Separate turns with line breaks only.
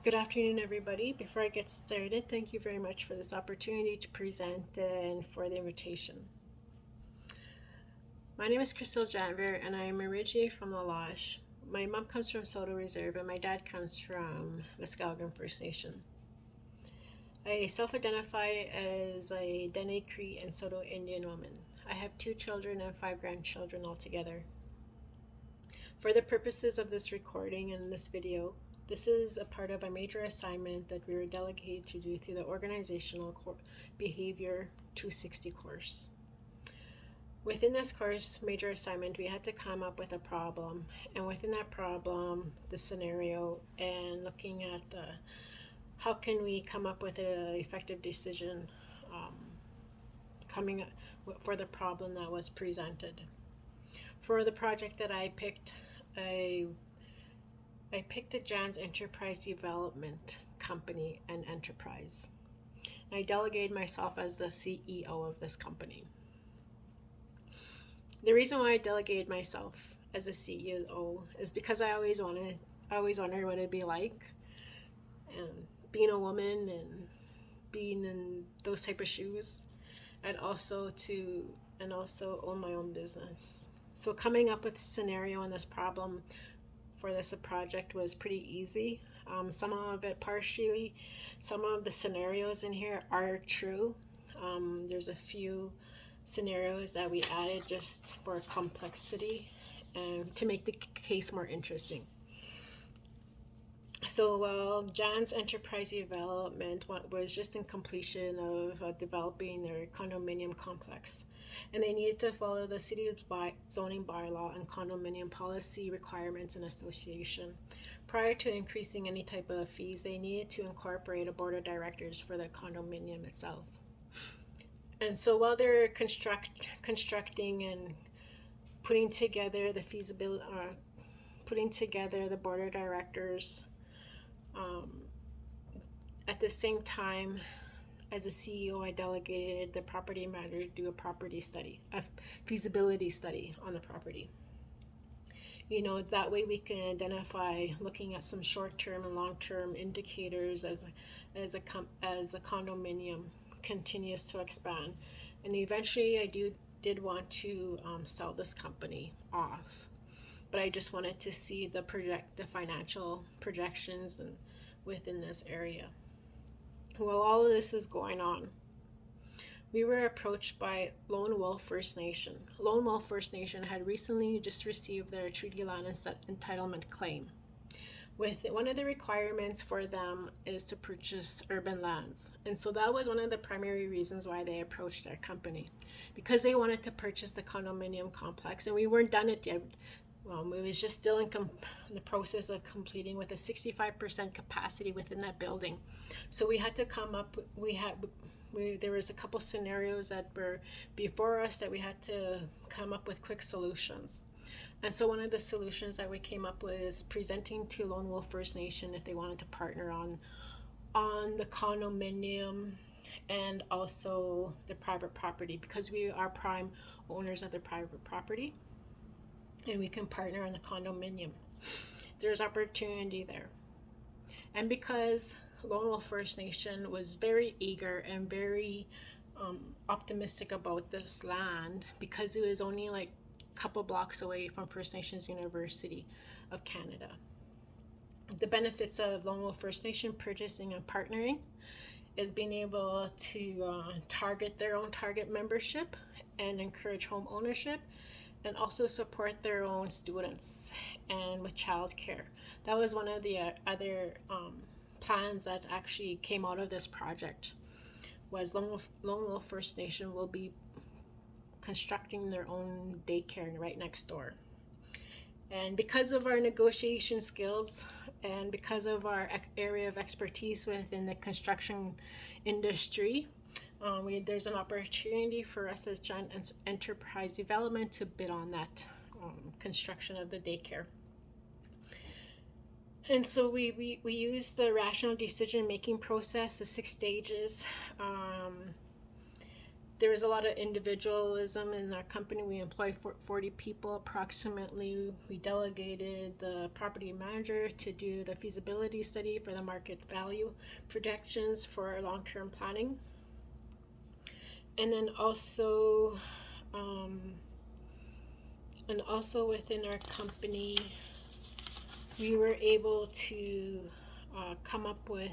Good afternoon, everybody. Before I get started, thank you very much for this opportunity to present and for the invitation. My name is Crystal Janver, and I am originally from La Lodge. My mom comes from Soto Reserve, and my dad comes from Muskogum First Nation. I self identify as a Dene Cree and Soto Indian woman. I have 2 children and 5 grandchildren altogether. For the purposes of this recording and this video, this is a part of a major assignment that we were delegated to do through the Organizational Behavior 260 course. Within this course, major assignment, we had to come up with a problem, and within that problem, the scenario, and looking at how can we come up with an effective decision um, coming for the problem that was presented. For the project that I picked, I picked a Jan's Enterprise Development Company and Enterprise. I delegated myself as the CEO of this company. The reason why I delegated myself as a CEO is because I always wondered what it'd be like, and being a woman and being in those type of shoes, and also own my own business. So coming up with a scenario and this problem for this project was pretty easy. Some of the scenarios in here are true. There's a few scenarios that we added just for complexity and to make the case more interesting. So Jan's Enterprise Development was just in completion of developing their condominium complex, and they needed to follow the city's zoning bylaw and condominium policy requirements in association. Prior to increasing any type of fees, they needed to incorporate a board of directors for the condominium itself. And so while they're constructing and putting together the feasibility, putting together the board of directors, at the same time, as a CEO, I delegated the property manager to do a feasibility study on the property. That way we can identify, looking at some short-term and long-term indicators as the condominium continues to expand. And eventually, I did want to sell this company off, but I just wanted to see the financial projections and within this area. While all of this was going on, we were approached by Lone Wolf First Nation. Lone Wolf First Nation had recently just received their treaty land entitlement claim. With one of the requirements for them is to purchase urban lands. And so that was one of the primary reasons why they approached our company, because they wanted to purchase the condominium complex, and we weren't done it yet. It was just still in the process of completing with a 65% capacity within that building. So we had to come up, there was a couple scenarios that were before us that we had to come up with quick solutions. And so one of the solutions that we came up with is presenting to Lone Wolf First Nation if they wanted to partner on the condominium and also the private property, because we are prime owners of the private property, and we can partner on the condominium. There's opportunity there. And because Lone Wolf First Nation was very eager and very optimistic about this land, because it was only like a couple blocks away from First Nations University of Canada. The benefits of Lone Wolf First Nation purchasing and partnering is being able to target their own target membership and encourage home ownership, and also support their own students and with childcare. That was one of the other plans that actually came out of this project. Was Lone Wolf First Nation will be constructing their own daycare right next door. And because of our negotiation skills and because of our area of expertise within the construction industry, there's an opportunity for us as Jan's Enterprise Development to bid on that construction of the daycare. And so we use the rational decision making process, the 6 stages, there is a lot of individualism in our company. We employ 40 people approximately. We delegated the property manager to do the feasibility study for the market value projections for our long-term planning. And then also, within our company, we were able to come up with